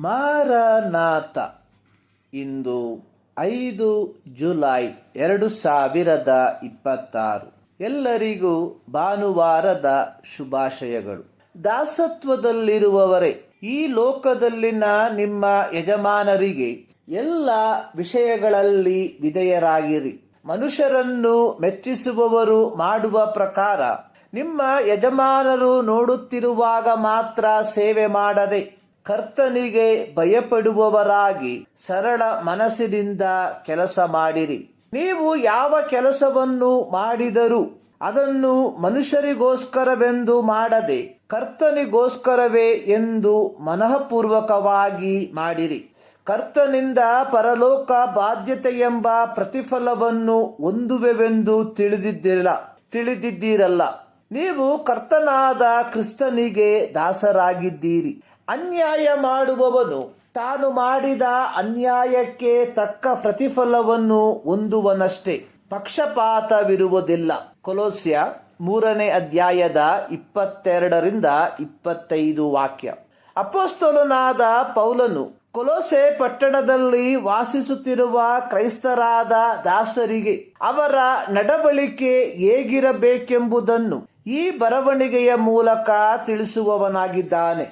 Maranatha. ಇಂದು 5 July 2026. ಎಲ್ಲರಿಗೂ ಭಾನುವಾರದ ಶುಭಾಶಯಗಳು. ದಾಸತ್ವದಲ್ಲಿರುವವರೇ, ಈ ಲೋಕದಲ್ಲಿನ ನಿಮ್ಮ ಯಜಮಾನರಿಗೆ ಎಲ್ಲ ವಿಷಯಗಳಲ್ಲಿ ವಿಧೇಯರಾಗಿರಿ. ಮನುಷ್ಯರನ್ನು ಮೆಚ್ಚಿಸುವವರು ಮಾಡುವ ಪ್ರಕಾರ ನಿಮ್ಮ ಯಜಮಾನರು ನೋಡುತ್ತಿರುವಾಗ ಮಾತ್ರ ಸೇವೆ ಮಾಡದೆ, ಕರ್ತನಿಗೆ ಭಯಪಡುವವರಾಗಿ ಸರಳ ಮನಸ್ಸಿನಿಂದ ಕೆಲಸ ಮಾಡಿರಿ. ನೀವು ಯಾವ ಕೆಲಸವನ್ನು ಮಾಡಿದರೂ ಅದನ್ನು ಮನುಷ್ಯರಿಗೋಸ್ಕರವೆಂದು ಮಾಡದೆ ಕರ್ತನಿಗೋಸ್ಕರವೇ ಎಂದು ಮನಃಪೂರ್ವಕವಾಗಿ ಮಾಡಿರಿ. ಕರ್ತನಿಂದ ಪರಲೋಕ ಬಾಧ್ಯತೆಯೆಂಬ ಪ್ರತಿಫಲವನ್ನು ಹೊಂದುವೆವೆಂದು ತಿಳಿದಿದ್ದೀರಲ್ಲ. ನೀವು ಕರ್ತನಾದ ಕ್ರಿಸ್ತನಿಗೆ ದಾಸರಾಗಿದ್ದೀರಿ. ಅನ್ಯಾಯ ಮಾಡುವವನು ತಾನು ಮಾಡಿದ ಅನ್ಯಾಯಕ್ಕೆ ತಕ್ಕ ಪ್ರತಿಫಲವನ್ನು ಹೊಂದುವನಷ್ಟೇ, ಪಕ್ಷಪಾತವಿರುವುದಿಲ್ಲ. ಕೊಲೋಸ್ಯ 3ನೇ ಅಧ್ಯಾಯದ 22-25 ವಾಕ್ಯ. ಅಪೊಸ್ತಲನಾದ ಪೌಲನು ಕೊಲೊಸೆ ಪಟ್ಟಣದಲ್ಲಿ ವಾಸಿಸುತ್ತಿರುವ ಕ್ರೈಸ್ತರಾದ ದಾಸರಿಗೆ ಅವರ ನಡವಳಿಕೆ ಹೇಗಿರಬೇಕೆಂಬುದನ್ನು ಈ ಬರವಣಿಗೆಯ ಮೂಲಕ ತಿಳಿಸುವವನಾಗಿದ್ದಾನೆ.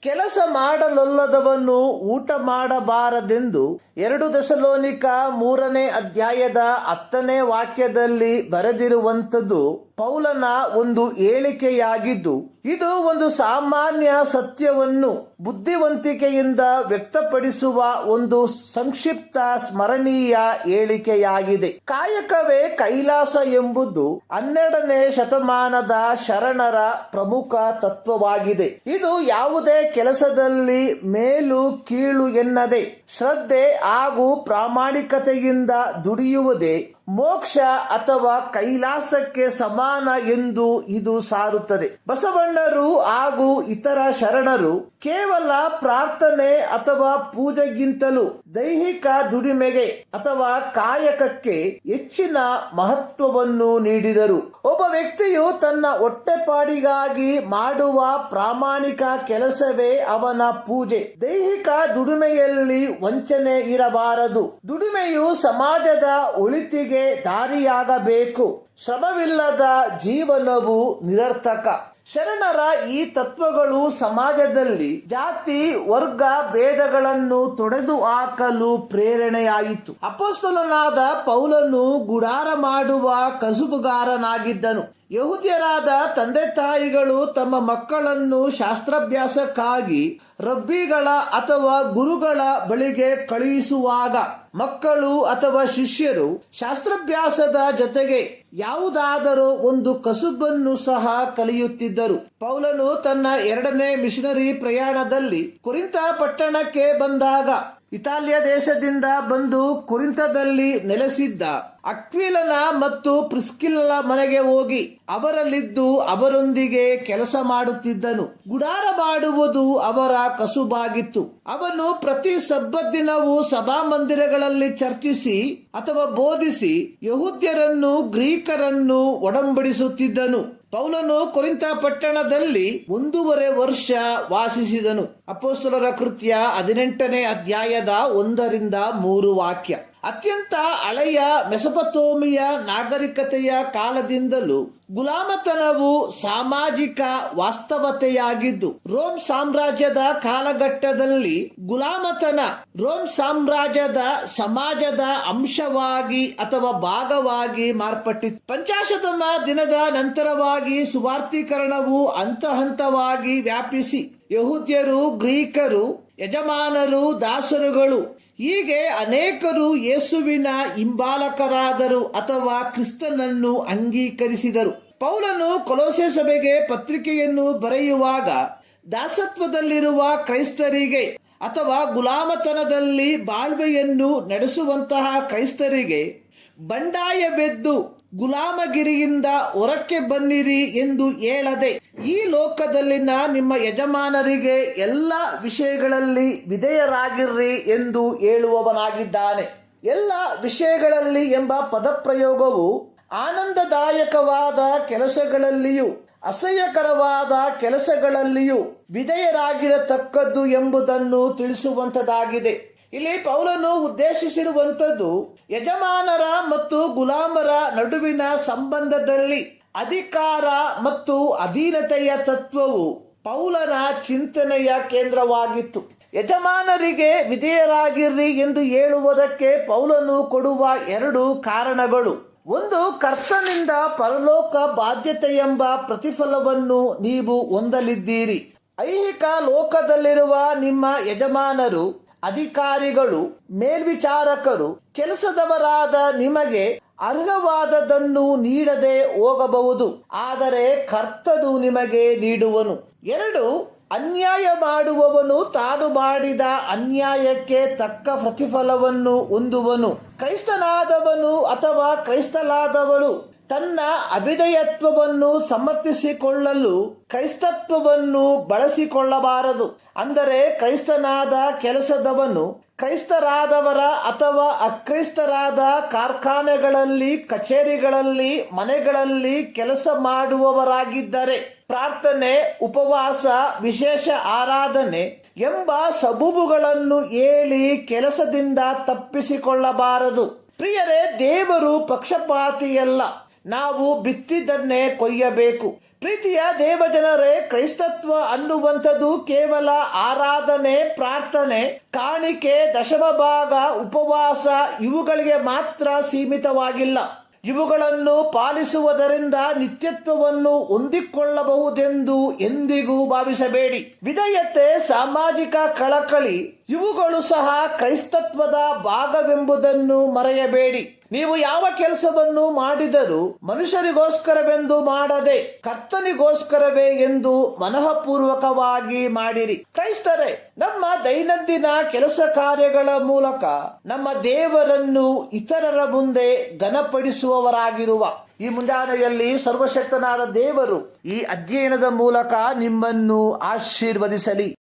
ಕೆಲಸ ಮಾಡಲೊಲ್ಲದವನು ಊಟ ಮಾಡಬಾರದೆಂದು 2 ಥೆಸಲೋನಿಕ 3ನೇ ಅಧ್ಯಾಯದ 10ನೇ ವಾಕ್ಯದಲ್ಲಿ ಬರೆದಿರುವಂಥದ್ದು ಪೌಲನ ಒಂದು ಹೇಳಿಕೆಯಾಗಿದ್ದು, ಇದು ಒಂದು ಸಾಮಾನ್ಯ ಸತ್ಯವನ್ನು ಬುದ್ಧಿವಂತಿಕೆಯಿಂದ ವ್ಯಕ್ತಪಡಿಸುವ ಒಂದು ಸಂಕ್ಷಿಪ್ತ ಸ್ಮರಣೀಯ ಹೇಳಿಕೆಯಾಗಿದೆ. ಕಾಯಕವೇ ಕೈಲಾಸ ಎಂಬುದು 12ನೇ ಶತಮಾನದ ಶರಣರ ಪ್ರಮುಖ ತತ್ವವಾಗಿದೆ. ಇದು ಯಾವುದೇ ಕೆಲಸದಲ್ಲಿ ಮೇಲು ಕೀಳು ಎನ್ನದೆ ಶ್ರದ್ಧೆ ಹಾಗೂ ಪ್ರಾಮಾಣಿಕತೆಯಿಂದ ದುಡಿಯುವುದೇ ಮೋಕ್ಷ ಅಥವಾ ಕೈಲಾಸಕ್ಕೆ ಸಮಾನ ಎಂದು ಇದು ಸಾರುತ್ತದೆ. ಬಸವಣ್ಣರು ಹಾಗೂ ಇತರ ಶರಣರು ಕೇವಲ ಪ್ರಾರ್ಥನೆ ಅಥವಾ ಪೂಜೆಗಿಂತಲೂ ದೈಹಿಕ ದುಡಿಮೆಗೆ ಅಥವಾ ಕಾಯಕಕ್ಕೆ ಹೆಚ್ಚಿನ ಮಹತ್ವವನ್ನು ನೀಡಿದರು. ಒಬ್ಬ ವ್ಯಕ್ತಿಯು ತನ್ನ ಹೊಟ್ಟೆಪಾಡಿಗಾಗಿ ಮಾಡುವ ಪ್ರಾಮಾಣಿಕ ಕೆಲಸವೇ ಅವನ ಪೂಜೆ. ದೈಹಿಕ ದುಡಿಮೆಯಲ್ಲಿ ವಂಚನೆ ಇರಬಾರದು. ದುಡಿಮೆಯು ಸಮಾಜದ ಒಳಿತಿಗೆ ದಾರಿಯಾಗಬೇಕು. ಶ್ರಮವಿಲ್ಲದ ಜೀವನವು ನಿರರ್ಥಕ. ಶರಣರ ಈ ತತ್ವಗಳು ಸಮಾಜದಲ್ಲಿ ಜಾತಿ ವರ್ಗ ಭೇದಗಳನ್ನು ತೊಡೆದು ಹಾಕಲು ಪ್ರೇರಣೆಯಾಯಿತು. ಅಪೊಸ್ತಲನಾದ ಪೌಲನು ಗುಡಾರ ಮಾಡುವ ಕಸುಬುಗಾರನಾಗಿದ್ದನು. ಯಹೂದ್ಯರಾದ ತಂದೆ ತಾಯಿಗಳು ತಮ್ಮ ಮಕ್ಕಳನ್ನು ಶಾಸ್ತ್ರಾಭ್ಯಾಸಕ್ಕಾಗಿ ರಬ್ಬಿಗಳ ಅಥವಾ ಗುರುಗಳ ಬಳಿಗೆ ಕಳುಹಿಸುವಾಗ ಮಕ್ಕಳು ಅಥವಾ ಶಿಷ್ಯರು ಶಾಸ್ತ್ರಾಭ್ಯಾಸದ ಜೊತೆಗೆ ಯಾವುದಾದರೂ ಒಂದು ಕಸುಬನ್ನು ಸಹ ಕಲಿಯುತ್ತಿದ್ದರು. ಪೌಲನು ತನ್ನ 2ನೇ ಮಿಷನರಿ ಪ್ರಯಾಣದಲ್ಲಿ ಕೊರಿಂಥ ಪಟ್ಟಣಕ್ಕೆ ಬಂದಾಗ ಇತಾಲಿಯ ದೇಶದಿಂದ ಬಂದು ಕೊರಿಂಥದಲ್ಲಿ ನೆಲೆಸಿದ್ದ ಅಕ್ವಿಲನ ಮತ್ತು ಪ್ರಿಸ್ಕಿಲ್ಲಳ ಮನೆಗೆ ಹೋಗಿ ಅವರಲ್ಲಿದ್ದು ಅವರೊಂದಿಗೆ ಕೆಲಸ ಮಾಡುತ್ತಿದ್ದನು. ಗುಡಾರ ಮಾಡುವುದು ಅವರ ಕಸುಬಾಗಿತ್ತು. ಅವನು ಪ್ರತಿ ಸಬ್ಬತ್ ದಿನವೂ ಸಭಾಮಂದಿರಗಳಲ್ಲಿ ಚರ್ಚಿಸಿ ಅಥವಾ ಬೋಧಿಸಿ ಯಹೂದ್ಯರನ್ನು ಗ್ರೀಕರನ್ನು ಒಡಂಬಡಿಸುತ್ತಿದ್ದನು. ಪೌಲನು ಕೊರಿಂಥ ಪಟ್ಟಣದಲ್ಲಿ 1.5 ವರ್ಷ ವಾಸಿಸಿದನು. ಅಪೊಸ್ತಲರ ಕೃತ್ಯ 18ನೇ ಅಧ್ಯಾಯದ 1-3 ವಾಕ್ಯ. ಅತ್ಯಂತ ಹಳೆಯ ಮೆಸೊಪೊತಾಮಿಯ ನಾಗರಿಕತೆಯ ಕಾಲದಿಂದಲೂ ಗುಲಾಮತನವು ಸಾಮಾಜಿಕ ವಾಸ್ತವತೆಯಾಗಿದ್ದು, ರೋಮ್ ಸಾಮ್ರಾಜ್ಯದ ಕಾಲಘಟ್ಟದಲ್ಲಿ ಗುಲಾಮತನ ರೋಮ್ ಸಾಮ್ರಾಜ್ಯದ ಸಮಾಜದ ಅಂಶವಾಗಿ ಅಥವಾ ಭಾಗವಾಗಿ ಮಾರ್ಪಟ್ಟಿತು. ಪಂಚಾಶತಮ ದಿನದ ನಂತರವಾಗಿ ಸುವಾರ್ತೀಕರಣವು ಹಂತವಾಗಿ ವ್ಯಾಪಿಸಿ ಯಹೂದ್ಯರು, ಗ್ರೀಕರು, ಯಜಮಾನರು, ದಾಸರುಗಳು ಹೀಗೆ ಅನೇಕರು ಯೇಸುವಿನ ಹಿಂಬಾಲಕರಾದರು ಅಥವಾ ಕ್ರಿಸ್ತನನ್ನು ಅಂಗೀಕರಿಸಿದರು. ಪೌಲನು ಕೊಲೊಸೆ ಸಭೆಗೆ ಪತ್ರಿಕೆಯನ್ನು ಬರೆಯುವಾಗ ದಾಸತ್ವದಲ್ಲಿರುವ ಕ್ರೈಸ್ತರಿಗೆ ಅಥವಾ ಗುಲಾಮತನದಲ್ಲಿ ಬಾಳ್ವೆಯನ್ನು ನಡೆಸುವಂತಹ ಕ್ರೈಸ್ತರಿಗೆ ಬಂಡಾಯವೆದ್ದು ಗುಲಾಮಗಿರಿಯಿಂದ ಹೊರಕ್ಕೆ ಬನ್ನಿರಿ ಎಂದು ಹೇಳದೆ, ಈ ಲೋಕದಲ್ಲಿನ ನಿಮ್ಮ ಯಜಮಾನರಿಗೆ ಎಲ್ಲ ವಿಷಯಗಳಲ್ಲಿ ವಿಧೇಯರಾಗಿರ್ರಿ ಎಂದು ಹೇಳುವವನಾಗಿದ್ದಾನೆ. ಎಲ್ಲ ವಿಷಯಗಳಲ್ಲಿ ಎಂಬ ಪದಪ್ರಯೋಗವು ಆನಂದದಾಯಕವಾದ ಕೆಲಸಗಳಲ್ಲಿಯೂ ಅಸಹ್ಯಕರವಾದ ಕೆಲಸಗಳಲ್ಲಿಯೂ ವಿಧೇಯರಾಗಿರತಕ್ಕದ್ದು ಎಂಬುದನ್ನು ತಿಳಿಸುವಂತದಾಗಿದೆ. ಇಲ್ಲಿ ಪೌಲನು ಉದ್ದೇಶಿಸಿರುವಂಥದ್ದು ಯಜಮಾನರ ಮತ್ತು ಗುಲಾಮರ ನಡುವಿನ ಸಂಬಂಧದಲ್ಲಿ ಅಧಿಕಾರ ಮತ್ತು ಅಧೀನತೆಯ ತತ್ವವು ಪೌಲನ ಚಿಂತನೆಯ ಕೇಂದ್ರವಾಗಿತ್ತು. ಯಜಮಾನರಿಗೆ ವಿಧೇಯರಾಗಿರ್ರಿ ಎಂದು ಹೇಳುವುದಕ್ಕೆ ಪೌಲನು ಕೊಡುವ ಎರಡು ಕಾರಣಗಳು. ಒಂದು, ಕರ್ತನಿಂದ ಪರಲೋಕ ಬಾಧ್ಯತೆ ಎಂಬ ಪ್ರತಿಫಲವನ್ನು ನೀವು ಹೊಂದಲಿದ್ದೀರಿ. ಐಹಿಕ ಲೋಕದಲ್ಲಿರುವ ನಿಮ್ಮ ಯಜಮಾನರು, ಅಧಿಕಾರಿಗಳು, ಮೇಲ್ವಿಚಾರಕರು, ಕೆಲಸದವರಾದ ನಿಮಗೆ ಅರ್ಹವಾದದನ್ನು ನೀಡದೆ ಹೋಗಬಹುದು, ಆದರೆ ಕರ್ತನು ನಿಮಗೆ ನೀಡುವನು. ಎರಡು, ಅನ್ಯಾಯ ಮಾಡುವವನು ತಾನು ಮಾಡಿದ ಅನ್ಯಾಯಕ್ಕೆ ತಕ್ಕ ಪ್ರತಿಫಲವನ್ನು ಹೊಂದುವನು. ಕ್ರೈಸ್ತನಾದವನು ಅಥವಾ ಕ್ರೈಸ್ತಲಾದವಳು ತನ್ನ ಅವಿಧೇಯತ್ವವನ್ನು ಸಮರ್ಥಿಸಿಕೊಳ್ಳಲು ಕ್ರೈಸ್ತತ್ವವನ್ನು ಬಳಸಿಕೊಳ್ಳಬಾರದು. ಅಂದರೆ ಕ್ರೈಸ್ತನಾದ ಕೆಲಸದವನು ಕ್ರೈಸ್ತರಾದವರ ಅಥವಾ ಅಕ್ರೈಸ್ತರಾದ ಕಾರ್ಖಾನೆಗಳಲ್ಲಿ, ಕಚೇರಿಗಳಲ್ಲಿ, ಮನೆಗಳಲ್ಲಿ ಕೆಲಸ ಮಾಡುವವರಾಗಿದ್ದರೆ ಪ್ರಾರ್ಥನೆ, ಉಪವಾಸ, ವಿಶೇಷ ಆರಾಧನೆ ಎಂಬ ಸಬೂಬುಗಳನ್ನು ಹೇಳಿ ಕೆಲಸದಿಂದ ತಪ್ಪಿಸಿಕೊಳ್ಳಬಾರದು. ಪ್ರಿಯರೇ, ದೇವರು ಪಕ್ಷಪಾತಿಯಲ್ಲ. ನಾವು ಬಿತ್ತಿದ್ದನ್ನೇ ಕೊಯ್ಯಬೇಕು. ಪ್ರೀತಿಯ ದೇವಜನರೇ, ಕ್ರೈಸ್ತತ್ವ ಅನ್ನುವಂಥದ್ದು ಕೇವಲ ಆರಾಧನೆ, ಪ್ರಾರ್ಥನೆ, ಕಾಣಿಕೆ, ದಶಮಭಾಗ, ಉಪವಾಸ ಇವುಗಳಿಗೆ ಮಾತ್ರ ಸೀಮಿತವಾಗಿಲ್ಲ. ಇವುಗಳನ್ನು ಪಾಲಿಸುವುದರಿಂದ ನಿತ್ಯತ್ವವನ್ನು ಹೊಂದಿಕೊಳ್ಳಬಹುದೆಂದು ಎಂದಿಗೂ ಭಾವಿಸಬೇಡಿ. ವಿಧೇಯತೆ, ಸಾಮಾಜಿಕ ಕಳಕಳಿ ಇವುಗಳು ಸಹ ಕ್ರೈಸ್ತತ್ವದ ಭಾಗವೆಂಬುದನ್ನು ಮರೆಯಬೇಡಿ. ನೀವು ಯಾವ ಕೆಲಸವನ್ನು ಮಾಡಿದರೂ ಮನುಷ್ಯರಿಗೋಸ್ಕರವೆಂದು ಮಾಡದೆ ಕರ್ತನಿಗೋಸ್ಕರವೇ ಎಂದು ಮನಃಪೂರ್ವಕವಾಗಿ ಮಾಡಿರಿ. ಕ್ರೈಸ್ತರೇ, ನಮ್ಮ ದೈನಂದಿನ ಕೆಲಸ ಕಾರ್ಯಗಳ ಮೂಲಕ ನಮ್ಮ ದೇವರನ್ನು ಇತರರ ಮುಂದೆ ಘನಪಡಿಸುವವರಾಗಿರುವ ಈ ಮುಂಜಾನೆಯಲ್ಲಿ ಸರ್ವಶಕ್ತನಾದ ದೇವರು ಈ ಅಧ್ಯಯನದ ಮೂಲಕ ನಿಮ್ಮನ್ನು ಆಶೀರ್ವದಿಸಲಿ.